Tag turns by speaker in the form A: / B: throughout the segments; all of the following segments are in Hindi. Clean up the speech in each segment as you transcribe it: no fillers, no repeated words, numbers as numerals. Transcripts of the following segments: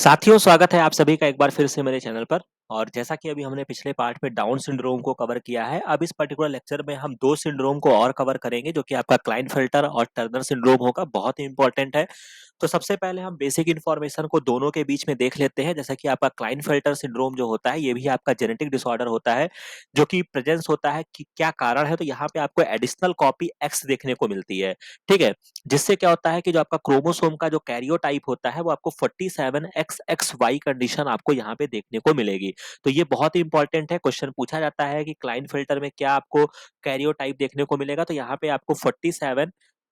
A: साथियों, स्वागत है आप सभी का एक बार फिर से मेरे चैनल पर। और जैसा कि अभी हमने पिछले पार्ट में डाउन सिंड्रोम को कवर किया है, अब इस पर्टिकुलर लेक्चर में हम 2 सिंड्रोम को और कवर करेंगे, जो कि आपका क्लाइनफेल्टर और टर्नर सिंड्रोम होगा। बहुत ही इंपॉर्टेंट है। तो सबसे पहले हम बेसिक इन्फॉर्मेशन को दोनों के बीच में देख लेते हैं। जैसा कि आपका क्लाइनफेल्टर सिंड्रोम जो होता है, ये भी आपका जेनेटिक डिसऑर्डर होता है, जो कि प्रेजेंस होता है कि क्या कारण है। तो यहाँ पे आपको एडिशनल कॉपी एक्स देखने को मिलती है, ठीक है। जिससे क्या होता है कि जो आपका क्रोमोसोम का जो कैरियोटाइप होता है, वो आपको 47XXY कंडीशन आपको यहाँ पे देखने को मिलेगी। तो ये बहुत ही इंपॉर्टेंट है। क्वेश्चन पूछा जाता है कि क्लाइनफेल्टर में क्या आपको कैरियोटाइप देखने को मिलेगा। तो यहाँ पे आपको 47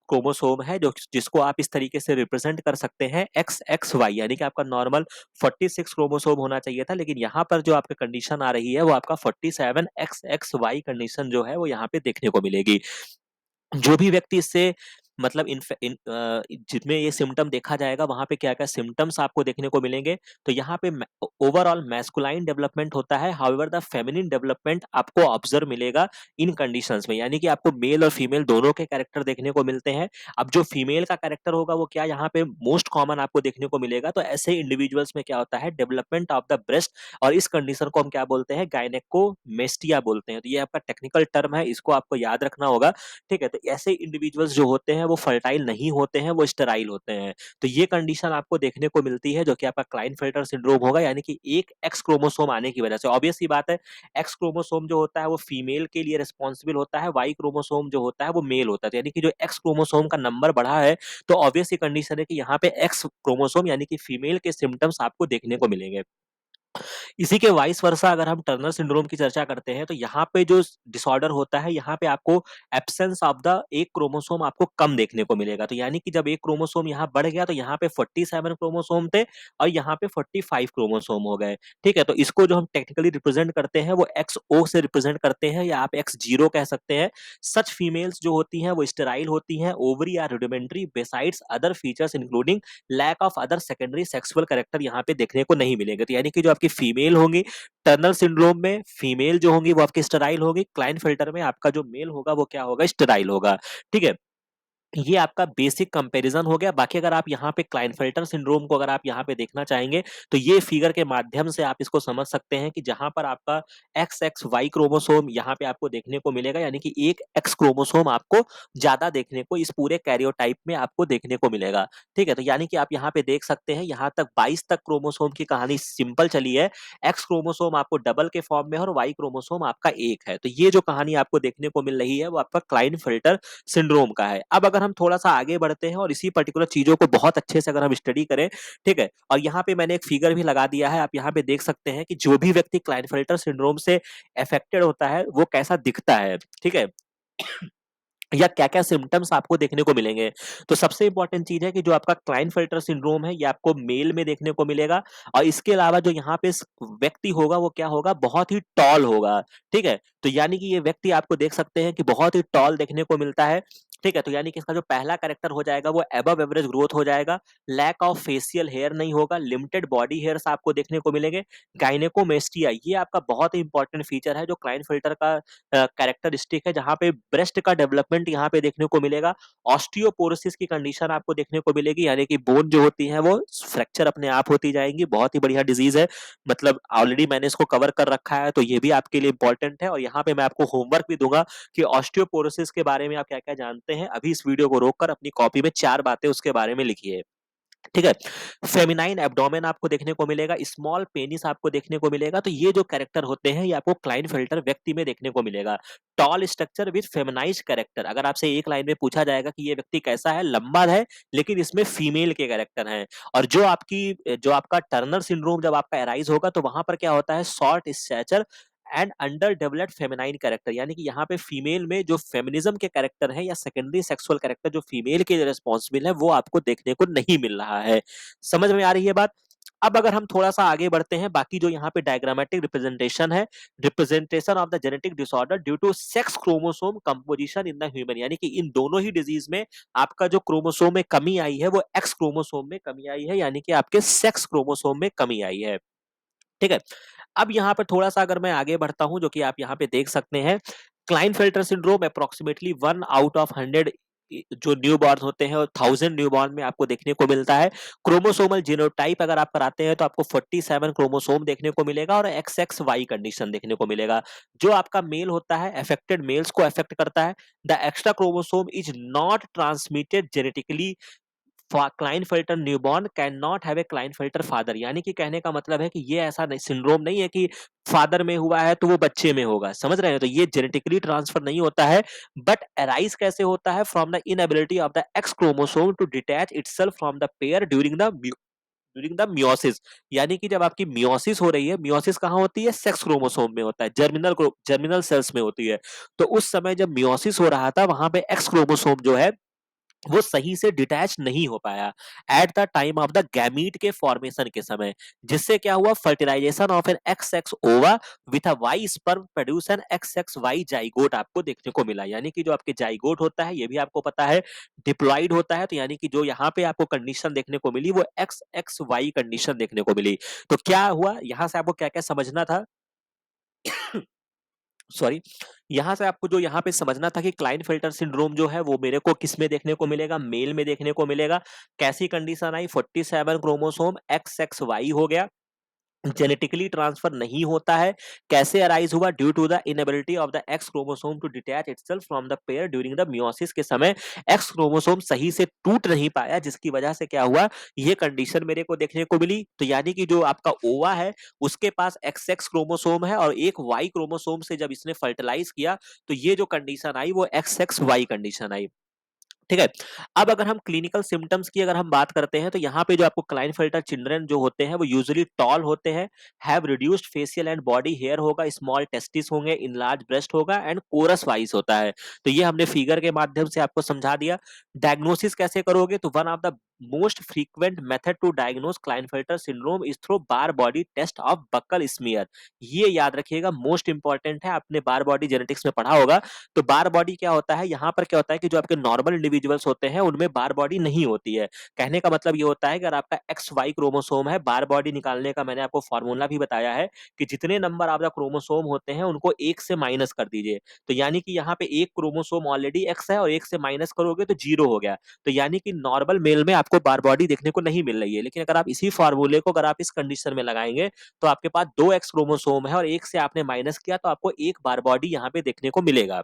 A: क्रोमोसोम है, जो जिसको आप इस तरीके से रिप्रेजेंट कर सकते हैं XXY, यानी कि आपका नॉर्मल 46 क्रोमोसोम होना चाहिए था, लेकिन यहाँ पर जो आपका कंडीशन आ रही है वो आपका 47XXY कंडीशन जो है वो यहाँ पे देखने को मिलेगी। जो भी व्यक्ति इससे मतलब जिनमें ये सिम्टम देखा जाएगा, वहां पे क्या क्या सिम्टम्स आपको देखने को मिलेंगे। तो यहाँ पे ओवरऑल मैस्कुलाइन डेवलपमेंट होता है, हाउएवर द फेमिनिन डेवलपमेंट आपको ऑब्जर्व मिलेगा इन कंडीशंस में, यानी कि आपको मेल और फीमेल दोनों के कैरेक्टर देखने को मिलते हैं। अब जो फीमेल का कैरेक्टर होगा वो क्या यहाँ पे मोस्ट कॉमन आपको देखने को मिलेगा। तो ऐसे इंडिविजुअल्स में क्या होता है, डेवलपमेंट ऑफ द ब्रेस्ट, और इस कंडीशन को हम क्या बोलते हैं, गायनेकोमेस्टिया बोलते हैं। तो ये आपका टेक्निकल टर्म है, इसको आपको याद रखना होगा, ठीक है। तो ऐसे इंडिविजुअल्स जो होते हैं वो फर्टाइल नहीं होते हैं, वो स्टेराइल होते हैं। तो ये कंडीशन आपको देखने को मिलती है, जो कि आपका क्लाइनफेल्टर सिंड्रोम होगा, यानी कि एक एक्स क्रोमोसोम आने की वजह से। ऑब्वियस सी बात है, एक्स क्रोमोसोम जो होता है वो फीमेल के लिए रिस्पॉन्सिबल होता है, वाई क्रोमोसोम जो होता है वो मेल होता है। तो यानी कि जो एक्स क्रोमोसोम का नंबर बढ़ा है, तो ऑब्वियस सी कंडीशन है कि यहाँ पे एक्स क्रोमोसोम यानी कि फीमेल के सिम्टम्स आपको देखने को मिलेंगे। इसी के वाइस वर्सा अगर हम टर्नर सिंड्रोम की चर्चा करते हैं, तो यहाँ पे जो डिसऑर्डर होता है, यहाँ पे आपको एब्सेंस ऑफ द एक क्रोमोसोम आपको कम देखने को मिलेगा। तो यानी कि जब एक क्रोमोसोम यहाँ बढ़ गया, तो यहाँ पे 47 क्रोमोसोम थे और यहाँ पे 45 क्रोमोसोम हो गए, ठीक है। तो इसको जो हम टेक्निकली रिप्रेजेंट करते हैं वो XO से रिप्रेजेंट करते हैं, या आप X0 कह सकते हैं। सच फीमेल्स जो होती हैं वो स्टेराइल होती हैं, ovary are rudimentary besides other features including lack of other secondary sexual character यहाँ पे देखने को नहीं मिलेंगे। तो यानी कि जो आपकी फीमेल होंगी टर्नर सिंड्रोम में, फीमेल जो होंगी वो आपकी स्टेराइल होगी। क्लाइनफेल्टर में आपका जो मेल होगा वो क्या होगा, स्टेराइल होगा, ठीक है। ये आपका बेसिक कंपैरिजन हो गया। बाकी अगर आप यहाँ पे क्लाइनफेल्टर सिंड्रोम को अगर आप यहाँ पे देखना चाहेंगे, तो ये फिगर के माध्यम से आप इसको समझ सकते हैं कि जहां पर आपका XXY क्रोमोसोम यहाँ पे आपको देखने को मिलेगा, यानी कि एक X क्रोमोसोम आपको ज्यादा देखने को इस पूरे कैरियोटाइप में आपको देखने को मिलेगा, ठीक है। तो यानी कि आप यहाँ पे देख सकते हैं, यहाँ तक 22 तक क्रोमोसोम की कहानी सिंपल चली है। एक्स क्रोमोसोम आपको डबल के फॉर्म में है और वाई क्रोमोसोम आपका एक है। तो ये जो कहानी आपको देखने को मिल रही है वो आपका क्लाइनफेल्टर सिंड्रोम का है। अब अगर हम थोड़ा-सा आगे बढ़ते हैं और इसी पर्टिकुलर चीज़ों को बहुत अच्छे से अगर हम स्टडी करें, ठीक है? और यहाँ पे मैंने एक फिगर भी लगा दिया है, आप यहाँ पे देख सकते हैं कि जो भी व्यक्ति क्लाइनफेल्टर सिंड्रोम से अफेक्टेड होता है, वो कैसा दिखता है, ठीक है? या क्या-क्या सिम्पटम्स आपको देखने को मिलेंगे। तो सबसे इम्पोर्टेंट चीज़ है कि जो आपका क्लाइनफेल्टर सिंड्रोम है, ये आपको मेल में देखने को मिलेगा, और इसके अलावा जो यहाँ पे व्यक्ति होगा वो क्या होगा, बहुत ही टॉल होगा, ठीक है? तो यानी कि ये व्यक्ति आपको देख सकते हैं कि बहुत ही टॉल देखने को मिलता है, ठीक है? तो यानी कि इसका जो पहला कैरेक्टर हो जाएगा वो अबव एवरेज ग्रोथ हो जाएगा, लैक ऑफ फेशियल हेयर नहीं होगा, लिमिटेड बॉडी हेयर्स आपको देखने को मिलेंगे। गायनेकोमेस्टिया ये आपका बहुत ही इंपॉर्टेंट फीचर है, जो क्लाइनफेल्टर का कैरेक्टरिस्टिक है, जहाँ पे ब्रेस्ट का डेवलपमेंट यहाँ पे देखने को मिलेगा। ऑस्टियोपोरोसिस की कंडीशन आपको देखने को मिलेगी, यानी कि बोन जो होती है वो फ्रैक्चर अपने आप होती जाएंगी। बहुत ही बढ़िया डिजीज है, मतलब ऑलरेडी मैंने इसको कवर कर रखा है, तो ये भी आपके लिए इंपॉर्टेंट है। और यहाँ पे मैं आपको होमवर्क भी दूंगा कि ऑस्टियोपोरोसिस के बारे में आप क्या क्या जानते हैं। अभी इस वीडियो को रोककर अपनी कॉपी में 4 बातें उसके बारे में लिखिए, ठीक है। फेमिनाइन एब्डोमेन आपको देखने को मिलेगा, स्मॉल पेनिस आपको देखने को मिलेगा। तो ये जो कैरेक्टर होते हैं ये आपको क्लाइनफेल्टर व्यक्ति में देखने को मिलेगा। टॉल स्ट्रक्चर विद फेमिनाइज्ड कैरेक्टर, अगर आपसे एक लाइन में पूछा जाएगा कि ये व्यक्ति कैसा है, लंबा है लेकिन इसमें फीमेल के कैरेक्टर हैं। और जो आपका टर्नर सिंड्रोम जब आपका एराइज होगा, तो वहां पर क्या होता है, short stature and under developed feminine character, यानी कि यहाँ पे फीमेल में जो फेमिनिज्म के कैरेक्टर है या सेकेंडरी सेक्सुअल कैरेक्टर जो फीमेल के लिए रिस्पॉन्सिबल है, वो आपको देखने को नहीं मिल रहा है। समझ में आ रही है बात? अब अगर हम थोड़ा सा आगे बढ़ते हैं, बाकी जो यहाँ पे डायग्रामेटिक रिप्रेजेंटेशन है, representation of the genetic disorder due to sex chromosome composition in the human, यानी कि इन दोनों ही डिजीज में आपका जो क्रोमोसोम में कमी आई है वो एक्स क्रोमोसोम में कमी आई है, यानी कि आपके सेक्स क्रोमोसोम में कमी आई है, ठीक है। अब यहाँ पर थोड़ा-सा अगर मैं आगे बढ़ता हूँ, जो कि आप यहाँ पे देख सकते हैं, Klinefelter syndrome approximately 1 out of 100 जो न्यूबॉर्न होते हैं, 1000 न्यूबॉर्न में आपको देखने को मिलता है। क्रोमोसोमल जीनोटाइप अगर आप कराते हैं तो आपको 47 क्रोमोसोम देखने को मिलेगा और XXY कंडीशन देखने को मिलेगा। जो आपका मेल होता है, अफेक्टेड मेल्स को अफेक्ट करता है। The extra chromosome is not transmitted genetically. Klinefelter newborn can not have a Klinefelter father, यानी कि कहने का मतलब है कि ये ऐसा सिंड्रोम नहीं है कि फादर में हुआ है तो वो बच्चे में होगा, समझ रहे हैं? तो ये जेनेटिकली ट्रांसफर नहीं होता है, बट अराइज कैसे होता है? From the inability of the X chromosome to detach itself from the pair during the meiosis. यानी कि जब आपकी मियोसिस हो रही है, मियोसिस कहाँ होती है? सेक्स क्रोमोसोम में होता है, जर्मिनल सेल्स में होती है। तो उस समय जब मियोसिस हो रहा था, वहां पे एक्स क्रोमोसोम जो है वो सही से डिटैच नहीं हो पाया at the time of the gamete के फॉर्मेशन के समय, जिससे क्या हुआ? Fertilisation of an X X ova with a Y sperm produce an X X Y zygote आपको देखने को मिला। यानी कि जो आपके जाइगोट होता है, ये भी आपको पता है डिप्लॉइड होता है, तो यानी कि जो यहाँ पे आपको कंडीशन देखने को मिली वो एक्स एक्स वाई कंडीशन देखने को मिली। तो क्या हुआ यहां से? आपको क्या क्या समझना था? सॉरी, यहां से आपको जो यहाँ पे समझना था कि क्लाइनफेल्टर सिंड्रोम जो है वो मेरे को किस में देखने को मिलेगा? मेल में देखने को मिलेगा। कैसी कंडीशन आई? 47 क्रोमोसोम एक्स एक्स वाई हो गया, जेनेटिकली ट्रांसफर नहीं होता है। कैसे अराइज हुआ? Due to the inability of the X chromosome to detach itself from the pair during the meiosis के समय एक्स क्रोमोसोम सही से टूट नहीं पाया, जिसकी वजह से क्या हुआ? ये कंडीशन मेरे को देखने को मिली। तो यानी कि जो आपका ओवा है उसके पास एक्स एक्स क्रोमोसोम है और एक वाई क्रोमोसोम से जब इसने फर्टिलाइज किया तो ये जो कंडीशन आई वो एक्स एक्स वाई कंडीशन आई। ठीक है। अब अगर हम क्लिनिकल सिम्टम्स की अगर हम बात करते हैं तो यहाँ पे जो आपको क्लाइनफेल्टर चिल्ड्रन जो होते हैं वो यूजुअली टॉल होते हैं, have reduced facial and body hair होगा, स्मॉल टेस्टिस होंगे, इनलार्ज ब्रेस्ट होगा एंड कोरस वाइज होता है। तो ये हमने फिगर के माध्यम से आपको समझा दिया। डायग्नोसिस कैसे करोगे? तो one of the most frequent method to diagnose Klinefelter syndrome is through Barr body test of buccal smear. ये याद रखिएगा, मोस्ट इंपॉर्टेंट है, आपने बार बॉडी जेनेटिक्स में पढ़ा होगा। तो बार बॉडी क्या होता है? यहाँ पर क्या होता है कि जो आपके नॉर्मल इंडिविजुअल्स होते हैं उनमें बार बॉडी नहीं होती है। कहने का मतलब ये होता है कि अगर आपका एक्स वाई क्रोमोसोम है, बार बॉडी निकालने का मैंने आपको फॉर्मूला भी बताया है कि जितने नंबर आपका क्रोमोसोम होते हैं उनको एक से माइनस कर दीजिए। तो यानी कि यहाँ पे एक क्रोमोसोम ऑलरेडी एक्स है और एक से माइनस करोगे तो जीरो हो गया। तो यानी कि नॉर्मल मेल में आपको बार बॉडी देखने को नहीं मिल रही है, लेकिन अगर आप इसी फॉर्मूले को अगर आप इस कंडीशन में लगाएंगे तो आपके पास दो एक्स क्रोमोसोम है और एक से आपने माइनस किया तो आपको एक बार बॉडी यहाँ पे देखने को मिलेगा।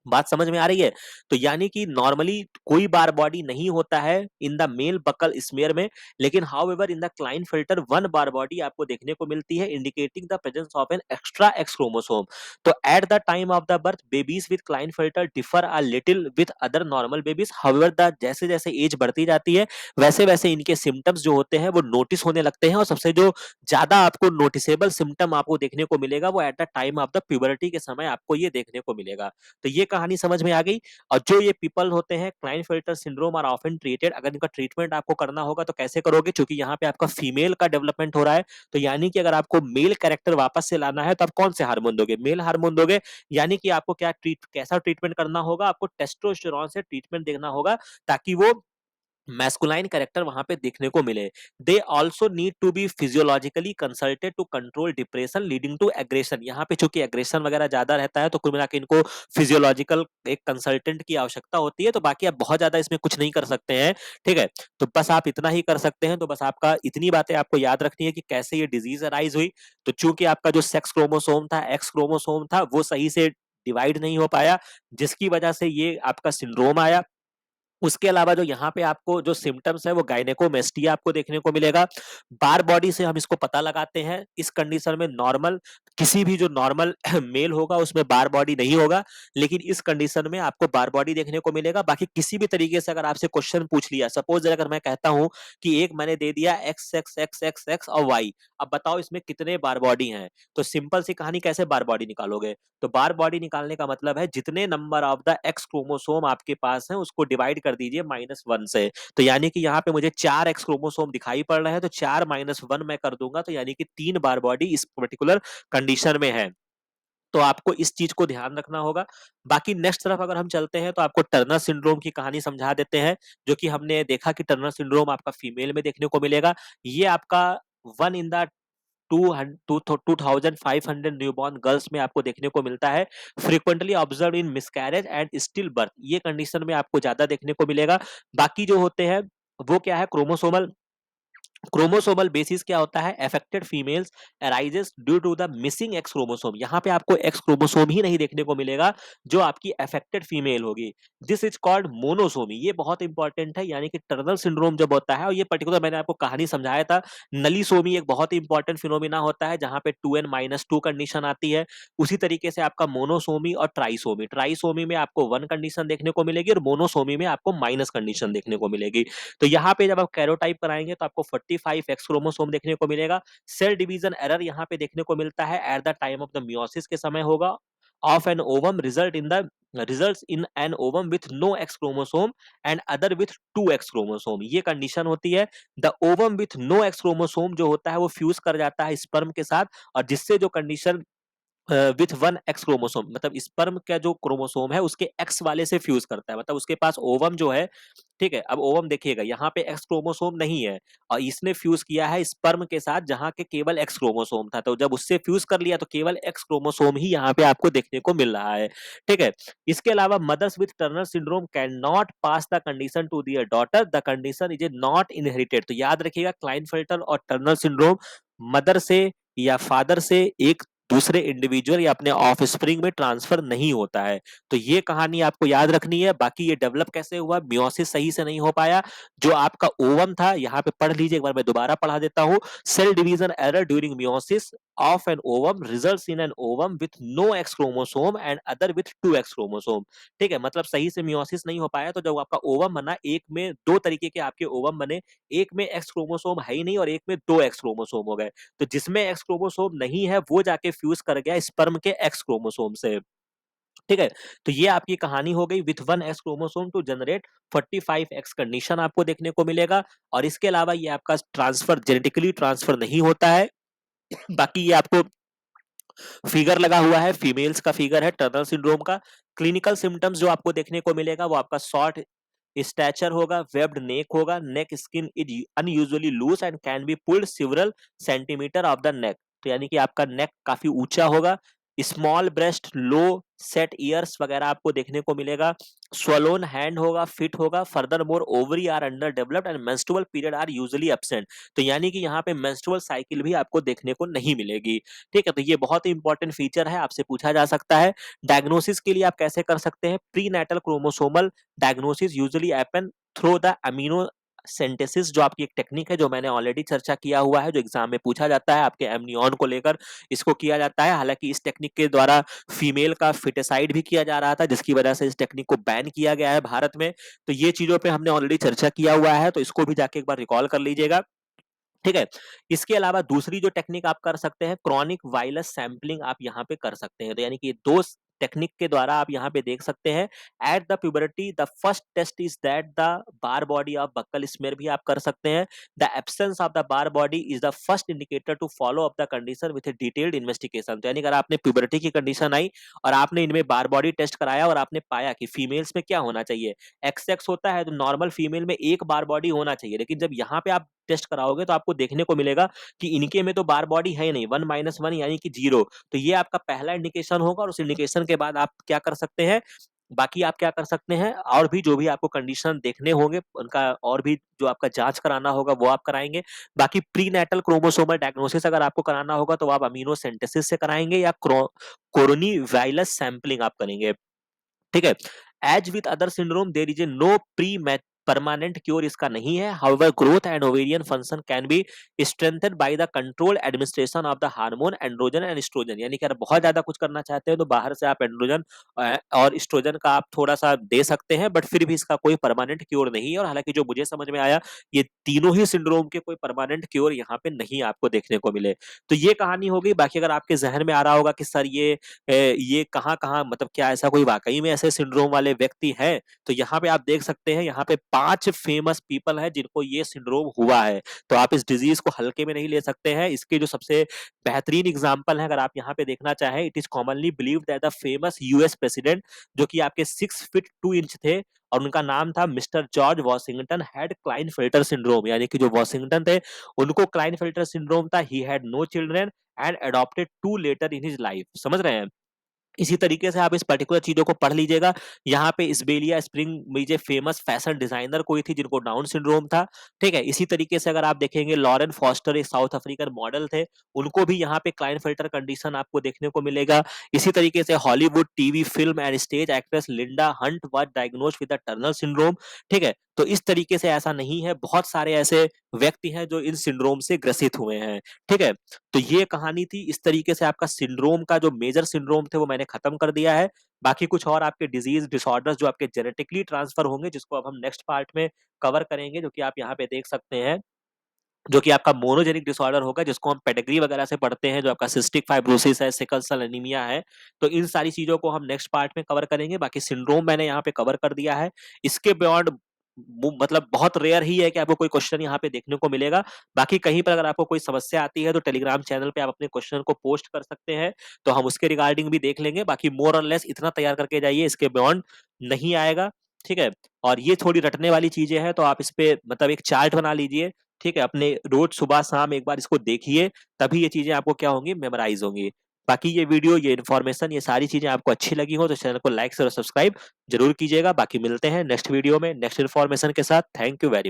A: बात समझ में आ रही है? तो यानी कि नॉर्मली कोई बार बॉडी नहीं होता है in the male buccal smear में, लेकिन however in the Klinefelter one Barr body आपको देखने को मिलती है, indicating the presence of an extra X chromosome. तो at the time of the birth babies with Klinefelter differ a little with other normal babies. However the जैसे जैसे एज बढ़ती जाती है वैसे वैसे इनके सिम्टम्स जो होते हैं वो नोटिस होने लगते हैं, और सबसे जो ज्यादा आपको नोटिसेबल सिम्टम आपको देखने को मिलेगा वो eight the time of the puberty के समय आपको ये देखने को मिलेगा। तो ये कहानी समझ में आ गई। और जो ये पीपल होते हैं Klinefelter syndrome are often treated, अगर इनका ट्रीटमेंट आपको करना होगा तो कैसे करोगे? क्योंकि यहाँ पे आपका फीमेल का डेवलपमेंट हो रहा है, तो यानी कि अगर आपको मेल कैरेक्टर वापस से लाना है तो आप कौन से हार्मोन दोगे? मेल हार्मोन दोगे। यानी कि आपको कैसा ट्रीटमेंट करना होगा? आपको टेस्टोस्टेरोन से ट्रीटमेंट देखना होगा ताकि वो मैस्कुलाइन कैरेक्टर वहां पे देखने को मिले। They also need to be physiologically consulted to control depression leading to aggression. यहाँ पे चूंकि एग्रेशन वगैरह ज्यादा रहता है तो कुल मिला के इनको फिजियोलॉजिकल एक कंसल्टेंट की आवश्यकता होती है। तो बाकी आप बहुत ज्यादा इसमें कुछ नहीं कर सकते हैं, ठीक है। तो बस आप इतना ही कर सकते हैं। तो बस आपका इतनी बातें आपको याद रखनी है कि कैसे ये डिजीज अराइज हुई। तो चूंकि आपका जो सेक्स क्रोमोसोम था, एक्स क्रोमोसोम था, वो सही से डिवाइड नहीं हो पाया, जिसकी वजह से ये आपका सिंड्रोम आया। उसके अलावा जो यहाँ पे आपको जो सिम्टम्स है वो गायनेकोमेस्टिया आपको देखने को मिलेगा। बार बॉडी से हम इसको पता लगाते हैं। इस कंडीशन में नॉर्मल किसी भी जो नॉर्मल मेल होगा उसमें बार बॉडी नहीं होगा, लेकिन इस कंडीशन में आपको बार बॉडी देखने को मिलेगा। बाकी किसी भी तरीके से अगर आपसे क्वेश्चन पूछ लिया, सपोज अगर मैं कहता हूं कि एक मैंने दे दिया x x x x x और वाई, अब बताओ इसमें कितने बार बॉडी हैं? तो सिंपल सी कहानी, कैसे बार बॉडी निकालोगे? तो बार बॉडी निकालने का मतलब है जितने number of the X chromosome आपके पास है उसको डिवाइड कर दीजिए -1 से। तो यानी कि यहाँ पे मुझे 4 एक्स क्रोमोसोम दिखाई पड़ रहे हैं, तो 4 -1 मैं कर दूंगा, तो यानी कि 3 बार बॉडी इस पर्टिकुलर कंडीशन में है। तो आपको इस चीज को ध्यान रखना होगा। बाकी नेक्स्ट तरफ अगर हम चलते हैं तो आपको टर्नर सिंड्रोम की कहानी समझा देते हैं, जो कि हमने देखा कि टर्नर सिंड्रोम आपका फीमेल में देखने को मिलेगा। ये आपका one in the 2500 newborn girls में आपको देखने को मिलता है। Frequently observe in miscarriage and still birth, ये कंडीशन में आपको ज्यादा देखने को मिलेगा। बाकी जो होते हैं वो क्या है, क्रोमोसोमल क्रोमोसोमल बेसिस क्या होता है, affected females arises due to the missing X chromosome, यहां पे आपको एक्स क्रोमोसोम ही नहीं देखने को मिलेगा जो आपकी अफेक्टेड फीमेल होगी। दिस इज कॉल्ड मोनोसोमी, ये बहुत इंपॉर्टेंट है, यानी कि टर्नर सिंड्रोम जब होता है, और ये पर्टिकुलर मैंने आपको कहानी समझाया था। नलीसोमी एक बहुत ही इंपॉर्टेंट फिनोमिना होता है जहां पे 2n-2 कंडीशन आती है। उसी तरीके से आपका मोनोसोमी और ट्राइसोमी, ट्राइसोमी में आपको 1 कंडीशन देखने को मिलेगी और मोनोसोमी में आपको माइनस कंडीशन देखने को मिलेगी। तो यहाँ पे जब आप कैरोटाइप कराएंगे तो आपको 45 एक्स क्रोमोसोम देखने को मिलेगा। सेल डिवीजन एरर यहाँ पे देखने को मिलता है at the time of the meiosis के समय होगा। Of an ovum results in an ovum with no X chromosome and other with 2 X chromosome, ये कंडीशन होती है। The ovum with no X chromosome जो होता है वो फ्यूज कर जाता है स्पर्म के साथ, और जिससे जो कंडीशन विथ 1 एक्स क्रोमोसोम, मतलब स्पर्म का जो क्रोमोसोम है उसके एक्स वाले से फ्यूज करता है, मतलब उसके पास ओवम जो है, ठीक है। अब ओवम देखिएगा यहाँ पे एक्स क्रोमोसोम नहीं है और इसने फ्यूज किया है स्पर्म के साथ जहां के केवल एक्स क्रोमोसोम था, तो जब उससे फ्यूज कर लिया तो केवल एक्स क्रोमोसोम ही यहाँ पे आपको देखने को मिल रहा है, ठीक है। इसके अलावा mothers with Turner syndrome can not pass the condition to their daughter, the condition is a not inherited, तो याद रखिएगा क्लाइनफेल्टर और टर्नर सिंड्रोम मदर से या फादर से एक दूसरे इंडिविजुअल या अपने ऑफ स्प्रिंग में ट्रांसफर नहीं होता है। तो ये कहानी आपको याद रखनी है। बाकी ये डेवलप कैसे हुआ, मियोसिस सही से नहीं हो पाया, जो आपका ओवम था, यहाँ पे पढ़ लीजिए एक बार, मैं दोबारा पढ़ा देता हूँ। Cell division error during meiosis of an ovum results in an ovum with no X chromosome and other with 2 X chromosome, ठीक है। मतलब सही से मियोसिस नहीं हो पाया, तो जब आपका ओवम बना, एक में दो तरीके के आपके ओवम बने, एक में एक्स क्रोमोसोम है ही नहीं और एक में 2 एक्स क्रोमोसोम हो गए, तो जिसमें एक्स क्रोमोसोम नहीं है वो जाके फ्यूज कर गया स्पर्म के एक्स क्रोमोसोम से, ठीक है। तो ये आपकी कहानी हो गई, with 1 X chromosome to generate 45 X condition आपको देखने को मिलेगा। और इसके अलावा ये आपका ट्रांसफर जेनेटिकली ट्रांसफर नहीं होता है। बाकी ये आपको फिगर लगा हुआ है, फीमेल्स का फिगर है टर्नर सिंड्रोम का। क्लिनिकल सिम्टम्स जो आपको देखने को मिलेगा वो आपका शॉर्ट स्टैचर होगा, वेब्ड नेक होगा, neck skin is unusually loose and can be pulled several centimetre off the neck, तो यानी कि आपका नेक काफी ऊंचा होगा। Small breast, low set ears वगैरह आपको देखने को मिलेगा। स्वलोन हैंड होगा, फिट होगा। Furthermore ovary are underdeveloped and menstrual period are usually absent, तो यानी कि यहाँ पे मेंस्ट्रुअल साइकिल भी आपको देखने को नहीं मिलेगी, ठीक है। तो ये बहुत ही इंपॉर्टेंट फीचर है, आपसे पूछा जा सकता है। डायग्नोसिस के लिए आप कैसे कर सकते हैं, prenatal chromosomal diagnosis usually happen through the amniocentesis, जो आपकी एक टेक्निक है जो मैंने ऑलरेडी चर्चा किया हुआ है, जो एग्जाम में पूछा जाता है आपके एमनियन को लेकर, इसको किया जाता है। हालांकि इस टेक्निक के द्वारा फीमेल का फिटेसाइड भी किया जा रहा था, जिसकी वजह से इस टेक्निक को बैन किया गया है भारत में। तो ये चीजों पे हमने ऑलरेडी चर्चा किया हुआ है, तो इसको भी जाके एक बार रिकॉल कर लीजिएगा, ठीक है। इसके अलावा दूसरी जो टेक्निक आप कर सकते हैं, क्रॉनिक वायरस सैंपलिंग आप यहाँ पे कर सकते हैं, तो यानी कि ये दो टेक्निक के द्वारा आप यहाँ पे देख सकते हैं। At the puberty the first test is that the Barr body of buccal smear भी आप कर सकते हैं। The absence of the Barr body is the first indicator to follow up the condition with a detailed investigation, तो यानी अगर आपने प्यूबर्टी की कंडीशन आई और आपने इनमें बार बॉडी टेस्ट कराया और आपने पाया कि फीमेल्स में क्या होना चाहिए, एक्स एक्स होता है तो नॉर्मल फीमेल में एक बार बॉडी होना चाहिए, लेकिन जब यहाँ पे आप टेस्ट कराओगे तो आपको देखने को मिलेगा कि इनके में तो बार बॉडी है नहीं, 1-1 यानी कि 0, तो ये आपका पहला इंडिकेशन होगा। और उस इंडिकेशन के बाद आप क्या कर सकते हैं, बाकी आप क्या कर सकते हैं, और भी जो भी आपको कंडीशन देखने होंगे उनका और भी जो आपका जांच कराना होगा वो आप कराएंगे। बाकी प्री नेटल क्रोमोसोमल डायग्नोसिस अगर आपको कराना होगा तो आप अमीनो सिंथेसिस से कराएंगे या कोरोनी वायरस सैंपलिंग आप करेंगे, ठीक है। As with other syndrome there is a no pre permanent cure इसका नहीं है। However growth and ovarian function can be strengthened by the control administration of the hormone androgen and oestrogen, यानी कि अगर बहुत ज्यादा कुछ करना चाहते हैं तो बाहर से आप एंड्रोजन और एस्ट्रोजन का आप थोड़ा सा दे सकते हैं, बट फिर भी इसका कोई परमानेंट क्योर नहीं है। और हालांकि जो मुझे समझ में आया, ये तीनों ही सिंड्रोम के कोई परमानेंट क्योर यहाँ पे नहीं आपको देखने को मिले। तो ये कहानी हो गई। बाकी अगर आपके जहन में आ रहा होगा कि सर ये कहाँ कहाँ, मतलब क्या ऐसा कोई वाकई में ऐसे सिंड्रोम वाले व्यक्ति हैं, तो यहाँ पे आप देख सकते हैं, यहाँ पे 5 फेमस पीपल हैं जिनको ये सिंड्रोम हुआ है। तो आप इस डिजीज को हल्के में नहीं ले सकते हैं। इसके जो सबसे बेहतरीन एग्जाम्पल है, अगर आप यहाँ पे देखना चाहें, it is commonly believed that the famous US president जो कि आपके 6 फीट 2 इंच थे और उनका नाम था Mister George Washington, had Klinefelter syndrome, यानी कि जो वॉशिंगटन थे उनको क्लाइनफेल्टर सिंड्रोम था। He had no children and adopted 2 later in his life. समझ रहे हैं? इसी तरीके से आप इस पर्टिकुलर चीजों को पढ़ लीजिएगा। यहाँ पे इसबेलिया स्प्रिंग मुझे फेमस फैशन डिजाइनर कोई थी जिनको डाउन सिंड्रोम था। ठीक है, इसी तरीके से अगर आप देखेंगे लॉरेन फॉस्टर एक साउथ अफ्रीकन मॉडल थे, उनको भी यहाँ पे क्लाइनफिल्टर कंडीशन आपको देखने को मिलेगा। इसी तरीके से Hollywood TV film and stage actress Linda Hunt was diagnosed with the Turner syndrome. ठीक है, तो इस तरीके से ऐसा नहीं है, बहुत सारे ऐसे व्यक्ति हैं जो इन सिंड्रोम से ग्रसित हुए हैं। ठीक है, तो ये कहानी थी। इस तरीके से आपका सिंड्रोम का जो मेजर सिंड्रोम थे वो मैंने खत्म कर दिया है। बाकी कुछ और आपके डिजीज डिसऑर्डर्स जो आपके जेनेटिकली ट्रांसफर होंगे, जिसको अब हम नेक्स्ट पार्ट में कवर करेंगे, जो कि आप यहाँ पे देख सकते हैं, जो कि आपका मोनोजेनिक डिसऑर्डर होगा, जिसको हम पेडिग्री वगैरह से पढ़ते हैं, जो आपका सिस्टिक फाइब्रोसिस है, सिकल सेल एनीमिया है। तो इन सारी चीजों को हम नेक्स्ट पार्ट में कवर करेंगे। बाकी सिंड्रोम मैंने यहाँ पे कवर कर दिया है। इसके बियॉन्ड मतलब बहुत रेयर ही है कि आपको कोई क्वेश्चन यहाँ पे देखने को मिलेगा। बाकी कहीं पर अगर आपको कोई समस्या आती है तो टेलीग्राम चैनल पे आप अपने क्वेश्चन को पोस्ट कर सकते हैं, तो हम उसके रिगार्डिंग भी देख लेंगे। बाकी मोर और लेस इतना तैयार करके जाइए, इसके बियॉन्ड नहीं आएगा। ठीक है, और ये थोड़ी रटने वाली चीजें हैं, तो आप इस पे मतलब एक चार्ट बना लीजिए। ठीक है, अपने रोज सुबह शाम एक बार इसको देखिए, तभी ये चीजें आपको क्या होंगी, मेमोराइज होंगी। बाकी ये वीडियो, ये इन्फॉर्मेशन, ये सारी चीजें आपको अच्छी लगी हो तो चैनल को लाइक और सब्सक्राइब जरूर कीजिएगा। बाकी मिलते हैं नेक्स्ट वीडियो में नेक्स्ट इन्फॉर्मेशन के साथ। Thank you very